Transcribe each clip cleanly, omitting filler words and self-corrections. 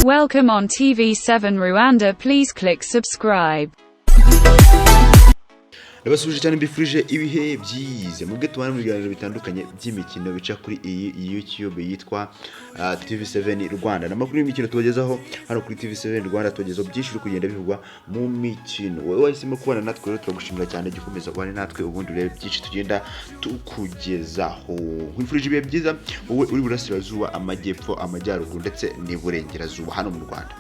Welcome on TV7 Rwanda. Please click subscribe. Nabasuje cyane mbifurije ibihe byize mubwe tubana mu biganiro bitandukanye by'imikino bica kuri iyi YouTube yitwa TV7 Rwanda. Namakuru y'imikino tubagezaho hano kuri TV7 Rwanda, tubagezaho byinshi uri kugenda bivugwa mu mikino. Wowe wahisemo kubana natwe rero turagushimira cyane, gikomeza kubana natwe ubundi urebe byinshi tugenda tukugezaho. Nkwifurije ibihe byiza wowe uri burasirazuba, amajyepfo, amajyaruguru ndetse n'iburengerazuba hano mu Rwanda.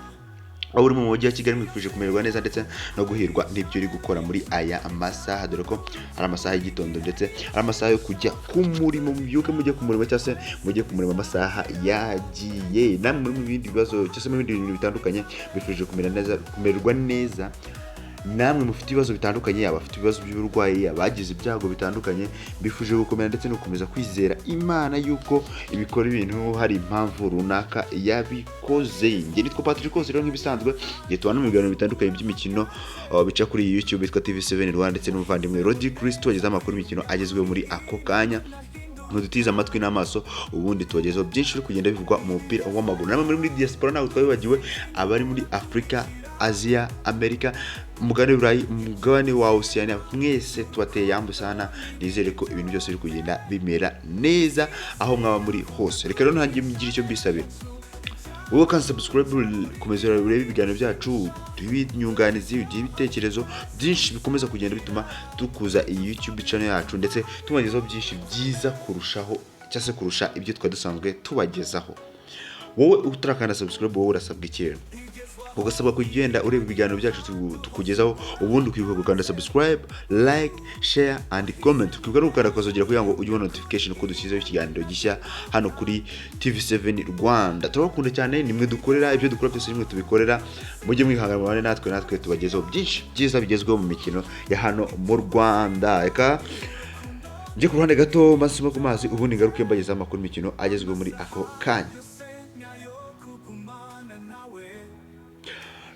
Aho uri mu mujyi wa Kigali mwifuje kumererwa neza ndetse no guhirwa n'ibyo uri gukora muri aya amasaha, dore ko ari amasaha y'igitondo ndetse ari amasaha yo kujya ku murimo. Mubyuke mujye ku murimo cyangwa se mujye ku murimo, amasaha yagiye. Namwe muri mu bindi bibazo cyangwa se mu bindi bintu bitandukanye bifuje kumererwa neza. Namwe mufite ibibazo bitandukanye, abafite ibibazo by'uburwayi, abagize ibyago bitandukanye, bifuje gukomera ndetse no gukomeza kwizera Imana yuko ibikora ibintu hari impamvu runaka yabikoze. Nge nitwa Patrick Kose rero nk'ibisanzwe tubana mu biganiro bitandukanye by'imikino bica kuri YouTube yitwa TV7 Rwanda, ndetse n'umuvandimwe Rodi Kristo ageza amakuru y'imikino agezweho muri ako kanya. Mudutiza amatwi n'amaso ubundi tubagezaho byinshi uri kugenda bivugwa mu mupira w'amaguru. Namwe muri diaspora nawe twabibagiwe, abari muri Afrika, Asia, Amerika, umugabane w'Uburayi, umugabane wa Oceania, mwese tubateye yambu sana. Nizere ko ibintu byose biri kugenda bimera neza aho mwaba muri hose. Reka rero ntangiye mugira icyo mbisabira. Wowe kan subscribe komeza urebe ibiganiro byacu, tubinyunganizi, ibitekerezo byinshi bikomeza kugenda bituma tukuza iyi YouTube channel yacu, ndetse tubagezaho byinshi byiza kurushaho cyangwa se kurusha ibyo twadusanzwe tubagezaho. Wowe utarakanda subscribe, wowe urasabwa iki? Ugasabwa kugenda ureba ibiganiro byacu tukugezaho, ubundi ukibuka gukanda subscribe, like, share and comment. Ukibuka gukanda kozogera kugira ngo ujye notification ko dushyizeho ikiganiro gishya hano kuri TV7 Rwanda. Turabakunda cyane, nimwe dukorera ibyo dukora byose, nimwe tubikorera. Mujye mwihangana natwe tubagezaho byinshi byiza bigezweho mu mikino ya hano mu Rwanda. Eka nje ku ruhande gato masimo ku mazi, ubundi ngaruke mbageza amakuru y'imikino agezweho muri ako kanya.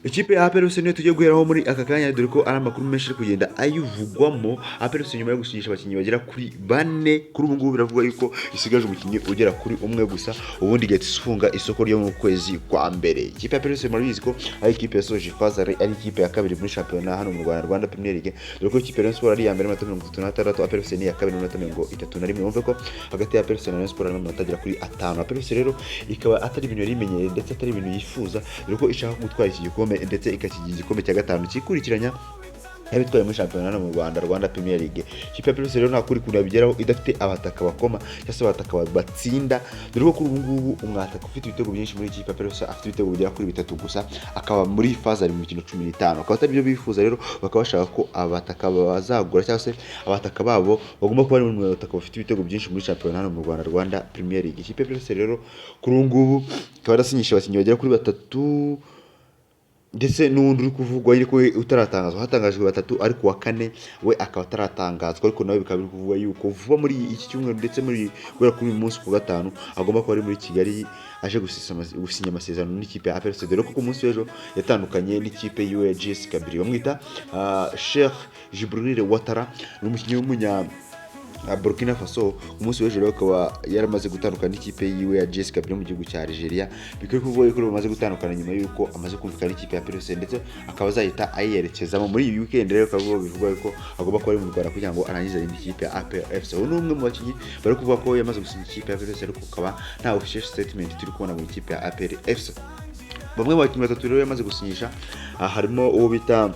Ikipe ya APR niyo tugiye guheraho muri aka kanya, dore ko ari amakuru menshi ari kugenda ayivugwamo. APR nyuma yo gusinyisha abakinnyi bagera kuri 4, kuri ubu ngubu biravugwa yuko isigaje umukinnyi ugera kuri umwe gusa, ubundi igahita ifunga isoko ryo mu kwezi kwa mbere. Ikipe ya APR murabizi ko ari ikipe yasoje faze, ari ikipe ya kabiri muri shampiyona hano mu Rwanda, Rwanda Premier League, dore ko ikipe ya Rayon Sport ari ya mbere n'amanota 36, APR ni ya kabiri n'amanota 31. Mwumve ko hagati ya APR na Rayon Sport n'amanota agera kuri 5. APR rero ikaba atari ibintu yarimenyereye ndetse atari ibintu yifuza, dore ko ishaka gutwara iki gikombe ndetse ikakigira igikombe cya gatanu kikurikiranya yabitwaye muri shampiyona mu Rwanda, Rwanda Premier League. Ikipe ya Perusi rero nta kuri kunabigeraho idafite abataka bakoma cyangwa se abataka batsinda, dore ko kuri ubu ngubu umwataka ufite ibitego byinshi muri ikipe ya Perusi afite ibitego bigera kuri 3 gusa, akaba muri faze ari mu mikino 15. Akaba atari byo bifuza rero, bakaba bashaka ko abataka bazagura cyangwa se abataka babo bagomba kuba ari mu bataka bafite ibitego byinshi muri shampiyona hano mu Rwanda, Rwanda Premier League. Ikipe ya Perusi rero kuri ubu ngubu ikaba yarasinyisha abakinnyi bagera kuri 3, ndetse n'undi uri kuvugwa ariko utaratangazwa. Hatangajwe 3 ariko wa 4 we akaba ataratangazwa, ariko nawe bikaba biri kuvugwa yuko vuba muri iki cyumweru ndetse muri kuri uyu munsi ku gatanu agomba kuba ari muri Kigali aje gusinya amasezerano n'ikipe ya APR. Dore ko ku munsi w'ejo yatandukanye n'ikipe UAGS Kabiri, bamwita Sheikh Jibril Ouattara, n'umukinnyi w'umunya Burkina Faso. Umunsi w'ejo rero akaba yaramaze gutandukana n'ikipe yiwe ya JS Kabylie mu gihugu cya Algeria. Bikwiye kuvuga yuko bamaze gutandukana nyuma yuko amaze kumvikana n'ikipe ya PRS, ndetse akaba azahita ayerekezamo muri iyi weekend. Rero akaba bivuga yuko agomba kuba ari mu Rwanda kugira ngo arangize indi kipe ya APR. Uno umwe mu bakinnyi bari kuvuga ko yamaze gusinya ikipe ya PRS, ariko akaba nta official statement turi kubona mu ikipe ya APR. Bamwe mu bakinnyi 3 rero yamaze gusinyisha, harimo uwo bita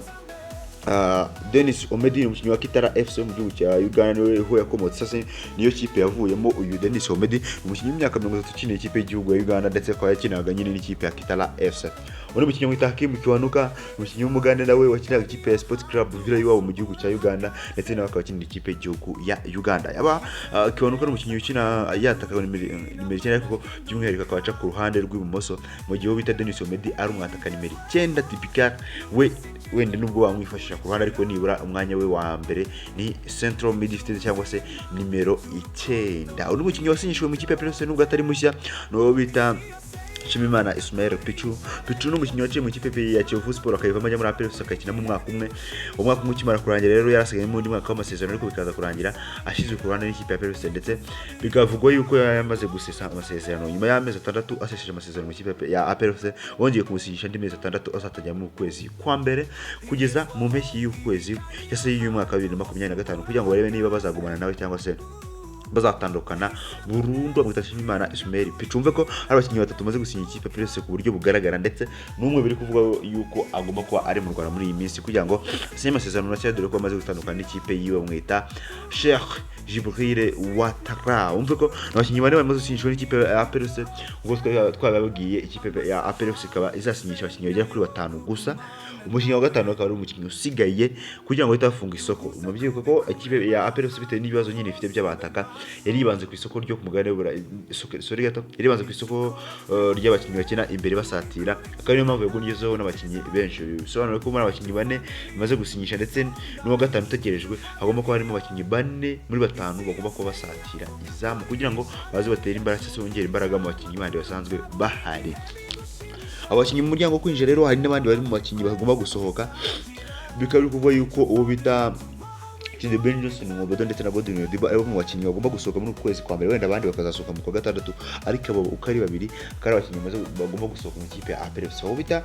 Denis Omedi, umukinnyi wa Kitara FC mu gihugu cya Uganda, niwe yakomotse. Sasa niyo kipe yavuyemo uyu Denis Omedi, umukinnyi w'imyaka 30 ukiniye ikipe y'igihugu ya Uganda, ndetse akaba yakinaga nyine n'ikipe ya Kitara FC. Uno mukinnyi wita Hakim Kiwanuka, umukinnyi w'umugande nawe wakinaga ikipe ya Sport Club Villa y'iwabo mu gihugu cya Uganda, ndetse nawe akaba akinira ikipe y'igihugu ya Uganda. Yaba Kiwanuka n'umukinnyi ukina yataka nimero 9, ariko by'umwihariko akaba aca ku ruhande rw'ibumoso, mu gihe bita Denis Omedi ari umwataka nimero 9 typical. We wende nubwo bamwifashisha ku ruhande, ariko nibura umwanya we wa mbere ni central midfield cyangwa se nimero 9. Uno mukinnyi wasinyishwe mu kipe ya PRS nubwo atari mushya, no bita Nshimiyimana Ismael Pichu ni umukinnyi waciye mu ikipe ya Kiyovu Sport akayivamo ajya muri APR akakina mu mwaka umwe ukimara kurangira rero yarasigaye mu wundi mwaka w'amasezerano ariko bikaza kurangira ashyizwe ku ruhande n'ikipe ya APR ndetse bikavugwa yuko yamaze gusesa amasezerano nyuma y'amezi 6 asesheje amasezerano mu ikipe ya APR wongeye kumusinyisha andi mezi 6 azatajya mu kwezi kwa mbere kugeza mu mpeshyi y'ukwezi yase y'umwaka wa 2025 kugira ngo barebe niba bazagumana nawe cyangwa se bazatandukana burundu mu Nshimiyimana Ismael Pichu. Umve ko ari abakinnyi batatu maze gusinya ikipe Presse ku buryo bugaragara ndetse n'umwe biri kuvuga yuko agomba kuba ari mu Rwanda muri iyi minsi kugira ngo asinye amasezerano na dore ko amaze gutandukana n'ikipe yiwe mwita Sheikh Jibril Ouattara. Umve ko abakinnyi bane bamaze gusinyishwa n'ikipe ya Presse ubwo twababwiye ikipe ya Presse ikaba izasinyisha abakinnyi bagera kuri 5 gusa. Umukinnyi wa gatanu akaba ari umukinnyi usigaye kugira ngo itafunga isoko. Umubyiye ko ikipe ya Presse bitewe n'ibibazo nyine ifite by'abataka yari yibanze ku isoko ryo ku mugabane w'Uburayi yari yibanze ku isoko ry'abakinnyi bakina imbere basatira akaba niyo mpamvu yagunyezeho n'abakinnyi benshi. Bisobanura ko muri abakinnyi bane bimaze gusinyisha ndetse n'uwa gatanu utegerejwe hagomba kuba harimo abakinnyi bane muri 5 bagomba kuba basatira izamu kugira ngo baze batera imbaraga cyangwa bongere imbaraga mu bakinnyi bandi basanzwe bahari. Abakinnyi mu muryango kwinjira rero hari n'abandi bari mu bakinnyi bagomba gusohoka bikaba kuvuga yuko uwo bita Ben Johnson Nwobodo ndetse na Godwin Odiba abo mu bakinnyi bagomba gusohoka muri kwezi kwa mbere wenda abandi bakazasohoka mu kwa gatandatu ariko abo uko ari babiri kari abakinnyi bagomba gusohoka mu ikipe ya APR FC. Bita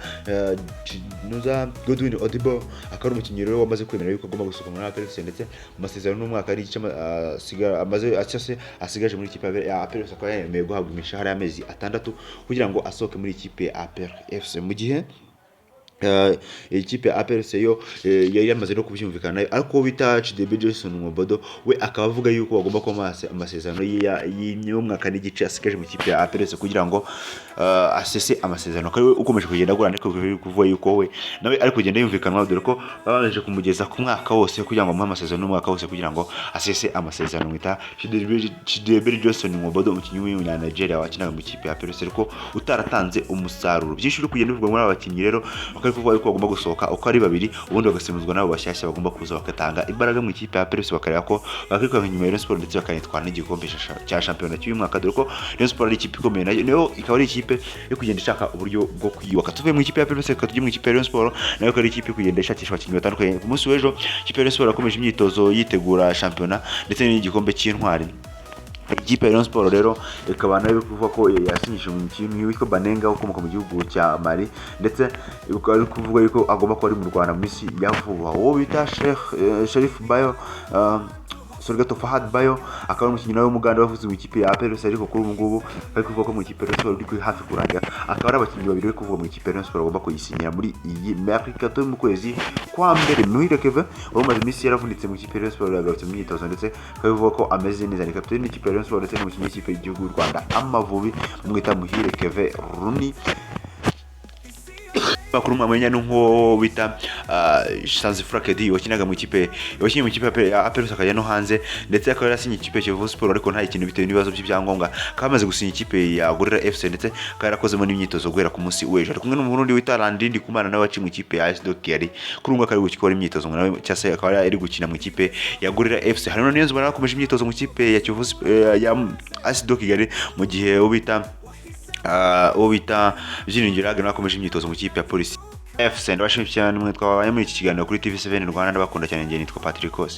Godwin Odiba akari umukinnyi rero wamaze kwemera yuko agomba gusohoka muri APR FC ndetse mu masezerano n'umwaka ari asigaje muri ikipe ya APR FC akaba yemeye guhabwa imishahara y'amezi 6 kugira ngo asohoke muri ikipe ya APR FC. Mu gihe ikipe ya APR yo yari yamaze no kubyumvikana ariko bita HDB Jason Nwobodo we akaba avuga yuko bagomba kuba amasezerano y'umwaka n'igice asigaje mu ikipe ya APR kugira ngo asese amasezerano kandi ukomeje kugenda agura ariko kuvuga yuko we nawe ari kugenda yumvikanwa dore ko babanje kumugeza ku mwaka wose kugira ngo mu amasezerano n'umwaka wose kugira ngo asese amasezerano mwita HDB Jason Nwobodo umukinnyi w'umunya Nigeria wakinaga mu ikipe ya APR ariko utaratanze umusaruro. Byinshi uri kugenda bivugwa muri abakinnyi rero kuvuga yuko bagomba gusohoka uko ari babiri ubundi bagasimuzwa nabo bashyashya bagomba kuza bakatanga imbaraga mu ikipe ya Presse bakareba ko bakikanga nyuma ya Rayon Sport ndetse bakanitwara n'igikombe cya shampiyona cy'uyu mwaka dore ko Rayon Sport ari ikipe ikomeye nayo ikaba ari ikipe yo kugenda ishaka uburyo bwo kwiyubaka. Tuvuye mu ikipe ya Presse tujye mu ikipe ya Rayon Sport nayo ari ikipe kugenda ishakisha abakinnyi batandukanye. Ku munsi w'ejo ikipe ya Rayon Sport yakomeje imyitozo yitegura shampiyona ndetse n'igikombe cy'intwari. Ikipe ya Rayon Sport rero ikaba nayo kuvuga ko yasinyishije umukinnyi witwa Banenga ukomoka mu gihugu cya Mali ndetse ukaba kuvuga yuko agomba kuba ari mu Rwanda mu minsi ya vuba. Uwo bita Sherif Bayo Sorgato Fahad Bayo akaba umukinnyi nawe w'Umuganda wavuze mu ikipe ya APR ariko kuri ubu ngubu ari kuvuga ko mu ikipe ya Rayon Sport iri hafi kurangira akaba ari abakinnyi babiri bari kuvuga mu ikipe ya Rayon Sport bagomba kuyisinyira muri iyi mercato mu kwezi kwa mbere. Muhire Kevin umaze iminsi yaravunitse mu ikipe ya Rayon Sport yagarutse mu myitozo ndetse akavuga ko ameze neza ni kapiteni w'ikipe ya Rayon Sport ndetse n'umukinnyi w'ikipe y'igihugu y'u Rwanda Amavubi mwita Muhire Kevin Runi. Bakuru mwamenya n'uko bita Sanzifra Kedi wakinaga mu ikipe ya APR akajya no hanze ndetse akaba yarasinye ikipe ya Kiyovu Sport ariko nta ikintu bitewe n'ibibazo by'ibyangombwa kamaze gusinya ikipe ya Gorilla FC ndetse akaba yarakozemo n'imyitozo guhera ku munsi w'ejo ari kumwe n'umurundi wita Landindi Kumana nawe waciye mu ikipe ya AS Dokiyari kuri umwe akari gukora imyitozo nawe cyase akaba yari gukina mu ikipe ya Gorilla FC. Harino niyo nzobana nakomeje imyitozo mu ikipe ya Kiyovu ya AS Dokiyari mu gihe ubita Byiringiro nakomeje imyitozo mu kipe ya Police FC. Ndabashimye cyane mwe twabaye muri iki kiganiro kuri TV7 Rwanda ndabakunda cyane ngiye nitwa Patrick Kose.